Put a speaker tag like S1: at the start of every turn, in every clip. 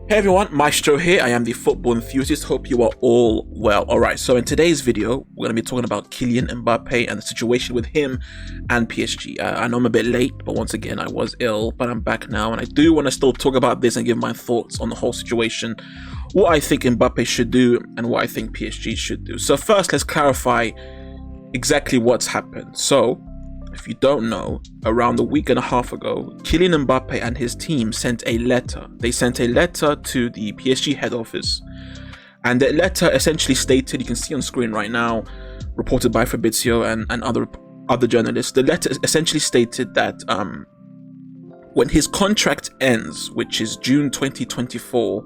S1: Hey everyone, Maestro here. I am the football enthusiast. Hope you are all well. Alright, so in today's video, we're going to be talking about Kylian Mbappe and the situation with him and PSG. I know I'm a bit late, but once again, I was ill, but I'm back now, and I do want to still talk about this and give my thoughts on the whole situation, what I think Mbappe should do, and what I think PSG should do. So first, let's clarify exactly what's happened. So, if you don't know, around a week and a half ago, Kylian Mbappe and his team sent a letter. They sent a letter to the PSG head office. And the letter essentially stated, you can see on screen right now, reported by Fabrizio and other journalists, the letter essentially stated that when his contract ends, which is June 2024,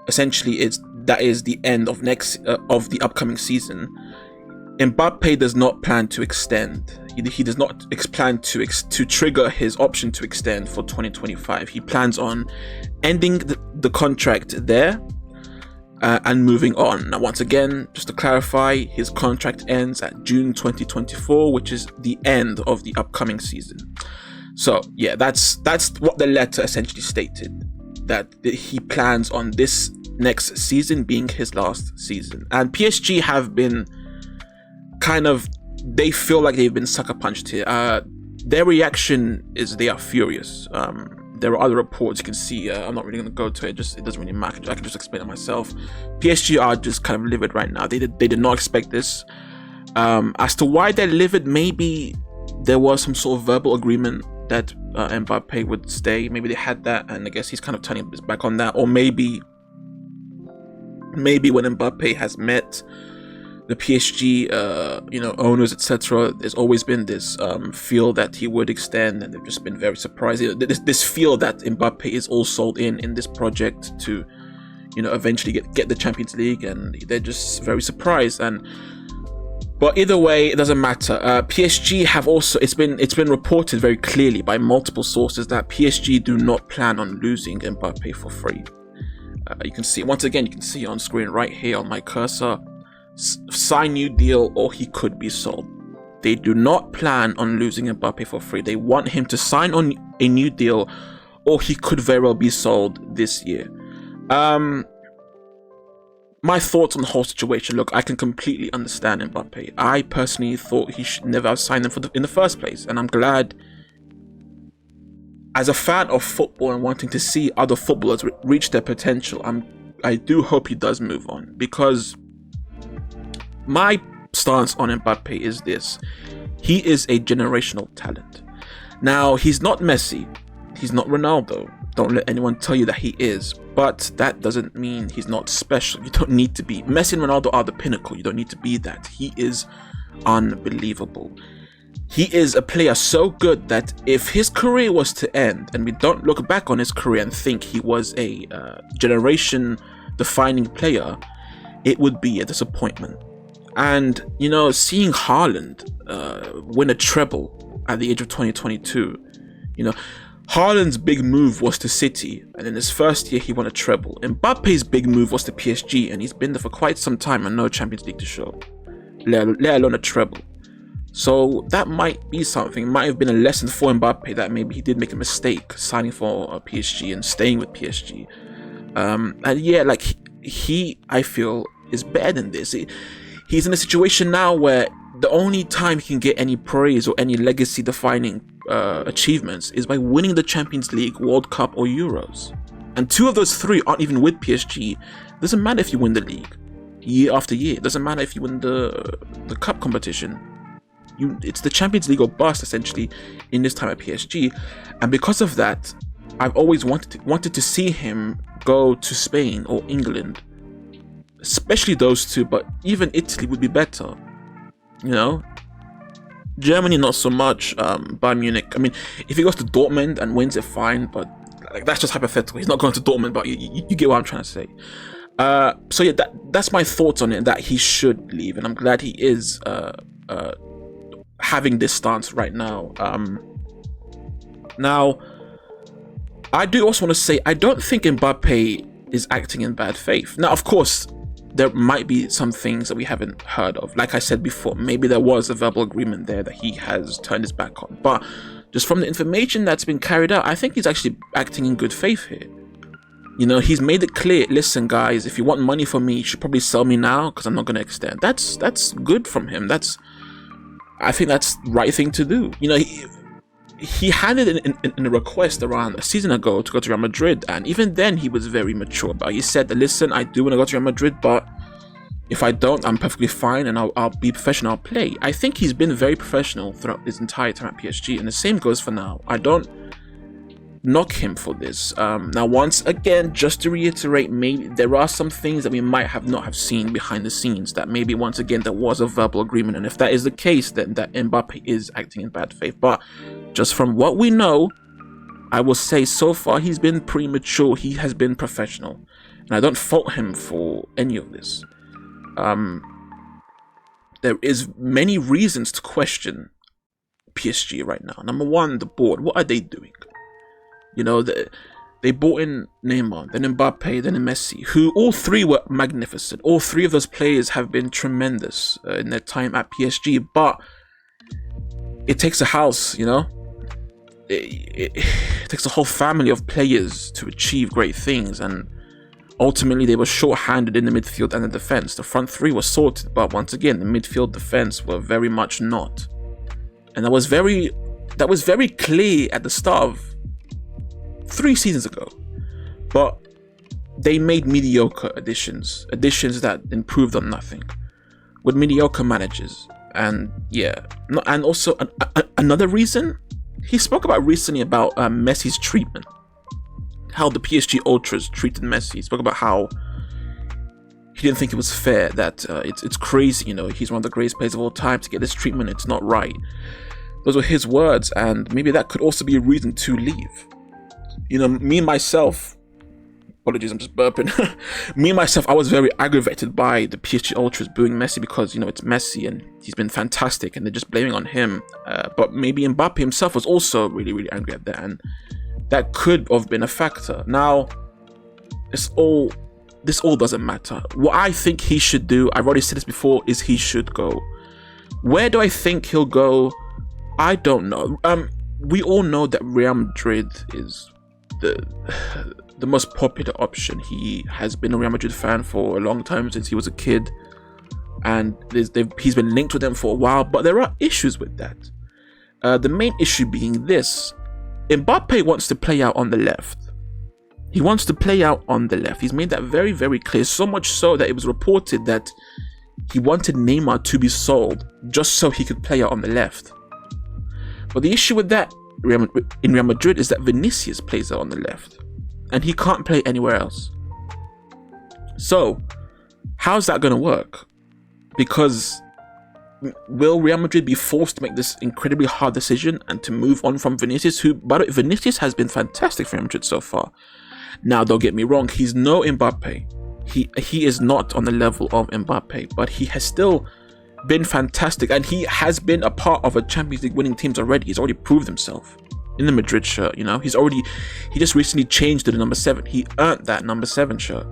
S1: essentially that is the end of the upcoming season. Mbappe does not plan to extend. He does not plan to trigger his option to extend for 2025. He plans on ending the contract there and moving on. Now, once again, just to clarify, his contract ends at June 2024, which is the end of the upcoming season. So yeah, that's what the letter essentially stated, that he plans on this next season being his last season. And PSG have been they feel like they've been sucker punched here. Their reaction is they are furious. There are other reports you can see. I'm not really going to go to it. It doesn't really matter. I can just explain it myself. PSG are just kind of livid right now. They did not expect this. As to why they're livid, maybe there was some sort of verbal agreement that Mbappe would stay. Maybe they had that, and I guess he's kind of turning his back on that. Or maybe when Mbappe has met the PSG, owners, etc., there's always been this feel that he would extend, and they've just been very surprised. This feel that Mbappe is all sold in this project to, eventually get the Champions League, and they're just very surprised. But either way, it doesn't matter. PSG have also, it's been reported very clearly by multiple sources that PSG do not plan on losing Mbappe for free. You can see on screen right here on my cursor. Sign new deal or he could be sold. They do not plan on losing Mbappe for free. They want him to sign on a new deal or he could very well be sold this year. My thoughts on the whole situation. Look, I can completely understand Mbappe. I personally thought he should never have signed them in the first place, and I'm glad, as a fan of football and wanting to see other footballers reach their potential, I do hope he does move on, because my stance on Mbappe is this: he is a generational talent. Now, he's not Messi, he's not Ronaldo. Don't let anyone tell you that he is, but that doesn't mean he's not special. You don't need to be. Messi and Ronaldo are the pinnacle. You don't need to be that. He is unbelievable. He is a player so good that if his career was to end and we don't look back on his career and think he was a generation-defining player, it would be a disappointment. And, seeing Haaland win a treble at the age of 22, Haaland's big move was to City, and in his first year he won a treble. Mbappe's big move was to PSG, and he's been there for quite some time and no Champions League to show, let alone a treble. So that might be something. It might have been a lesson for Mbappe that maybe he did make a mistake signing for PSG and staying with PSG. And yeah, he, I feel, is better than this. He's in a situation now where the only time he can get any praise or any legacy-defining achievements is by winning the Champions League, World Cup, or Euros. And two of those three aren't even with PSG. Doesn't matter if you win the league year after year. Doesn't matter if you win the cup competition. It's the Champions League or bust, essentially, in this time at PSG. And because of that, I've always wanted to see him go to Spain or England, especially those two, but even Italy would be better. Germany not so much. Bayern Munich, I mean, if he goes to Dortmund and wins it, fine, but that's just hypothetical. He's not going to Dortmund, but you get what I'm trying to say. So yeah, that's my thoughts on it, that he should leave, and I'm glad he is having this stance right now. Now, I do also want to say, I don't think Mbappe is acting in bad faith. Now, of course, there might be some things that we haven't heard of. Like I said before, maybe there was a verbal agreement there that he has turned his back on. But just from the information that's been carried out, I think he's actually acting in good faith here. You know, he's made it clear, listen guys, if you want money from me, you should probably sell me now because I'm not going to extend. That's good from him. I think that's the right thing to do. You know, he had it in a request around a season ago to go to Real Madrid, and even then he was very mature about it. He said that, listen, I do want to go to Real Madrid, but if I don't, I'm perfectly fine and I'll be professional, I'll play. I think he's been very professional throughout his entire time at PSG, and the same goes for now. I don't knock him for this. Now, once again, just to reiterate, maybe there are some things that we might not have seen behind the scenes, that maybe once again there was a verbal agreement, and if that is the case, then that Mbappe is acting in bad faith. But just from what we know, I will say so far he's been pretty mature, he has been professional, and I don't fault him for any of this. There is many reasons to question PSG right now. Number one, the board. What are they doing? You know, they bought in Neymar, then Mbappe, then Messi, who all three were magnificent. All three of those players have been tremendous in their time at PSG, but it takes a house, you know? It takes a whole family of players to achieve great things, and ultimately they were short-handed in the midfield and the defense. The front three were sorted, but once again, the midfield defense were very much not. And that was very clear at the start of 3 seasons ago. But they made mediocre additions that improved on nothing, with mediocre managers. And yeah, and also another reason, he spoke about recently about Messi's treatment, how the PSG ultras treated Messi. He spoke about how he didn't think it was fair, that it's crazy, you know, he's one of the greatest players of all time, to get this treatment, it's not right. Those were his words, and maybe that could also be a reason to leave. You know, me myself, apologies, I'm just burping. Me myself, I was very aggravated by the PSG ultras booing Messi because, you know, it's Messi and he's been fantastic and they're just blaming on him. But maybe Mbappe himself was also really, really angry at that, and that could have been a factor. Now, this all doesn't matter. What I think he should do, I've already said this before, is he should go. Where do I think he'll go? I don't know. We all know that Real Madrid is the most popular option. He has been a Real Madrid fan for a long time, since he was a kid, and he's been linked with them for a while, but there are issues with that. The main issue being this: Mbappe wants to play out on the left. He wants to play out on the left. He's made that very, very clear, so much so that it was reported that he wanted Neymar to be sold just so he could play out on the left. But the issue with that in Real Madrid is that Vinicius plays out on the left, and he can't play anywhere else. So, how's that going to work? Because will Real Madrid be forced to make this incredibly hard decision and to move on from Vinicius, who, by the way, Vinicius has been fantastic for Real Madrid so far. Now, don't get me wrong, he's no Mbappe. He is not on the level of Mbappe, but he has still been fantastic, and he has been a part of a Champions League winning teams already. He's already proved himself in the Madrid shirt, you know. He just recently changed to the number 7. He earned that number 7 shirt.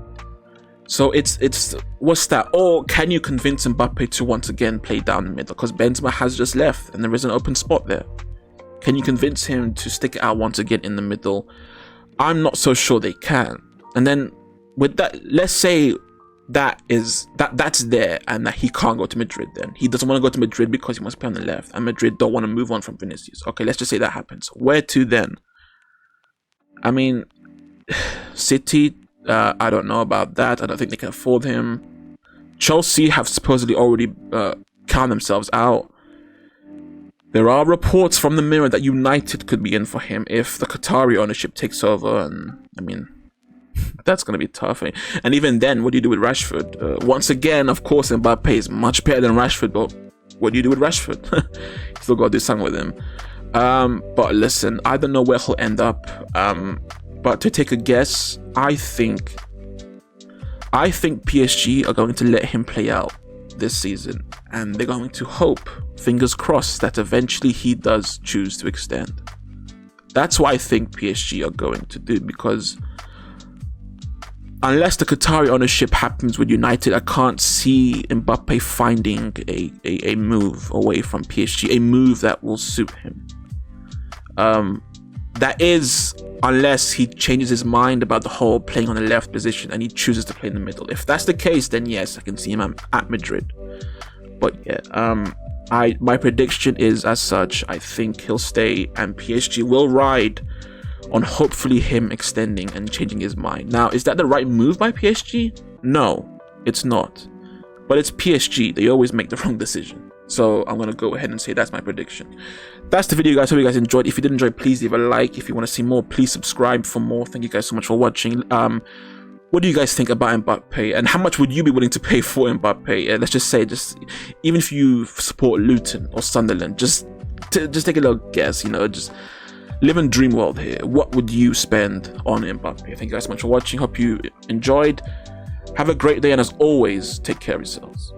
S1: So it's what's that? Or can you convince Mbappe to once again play down the middle, because Benzema has just left and there is an open spot there? Can you convince him to stick it out once again in the middle? I'm not so sure they can. And then with that, let's say that's there, and that he can't go to Madrid. Then he doesn't want to go to Madrid because he wants to play on the left, and Madrid don't want to move on from Vinicius. Okay, let's just say that happens. Where to then? I mean, City, I don't know about that. I don't think they can afford him. Chelsea have supposedly already counted themselves out. There are reports from the Mirror that United could be in for him if the Qatari ownership takes over, and I mean, that's going to be tough. And even then, what do you do with Rashford? Once again, of course, Mbappe is much better than Rashford, but what do you do with Rashford? You still got to do something with him. But listen, I don't know where he'll end up. But to take a guess, I think PSG are going to let him play out this season, and they're going to hope, fingers crossed, that eventually he does choose to extend. That's what I think PSG are going to do, because unless the Qatari ownership happens with United, I can't see Mbappe finding a move away from PSG, a move that will suit him. That is, unless he changes his mind about the whole playing on the left position and he chooses to play in the middle. If that's the case, then yes, I can see him at Madrid. But yeah, my prediction is as such. I think he'll stay, and PSG will ride on hopefully him extending and changing his mind. Now, is that the right move by PSG? No, it's not. But it's PSG. They always make the wrong decision. So I'm going to go ahead and say that's my prediction. That's the video, guys. Hope you guys enjoyed. If you did enjoy, please leave a like. If you want to see more, please subscribe for more. Thank you guys so much for watching. What do you guys think about Mbappe, and how much would you be willing to pay for Mbappe? Let's just say, even if you support Luton or Sunderland, just take a little guess. Just live in dream world here. What would you spend on Mbappe? Thank you guys so much for watching. Hope you enjoyed. Have a great day, and as always, take care of yourselves.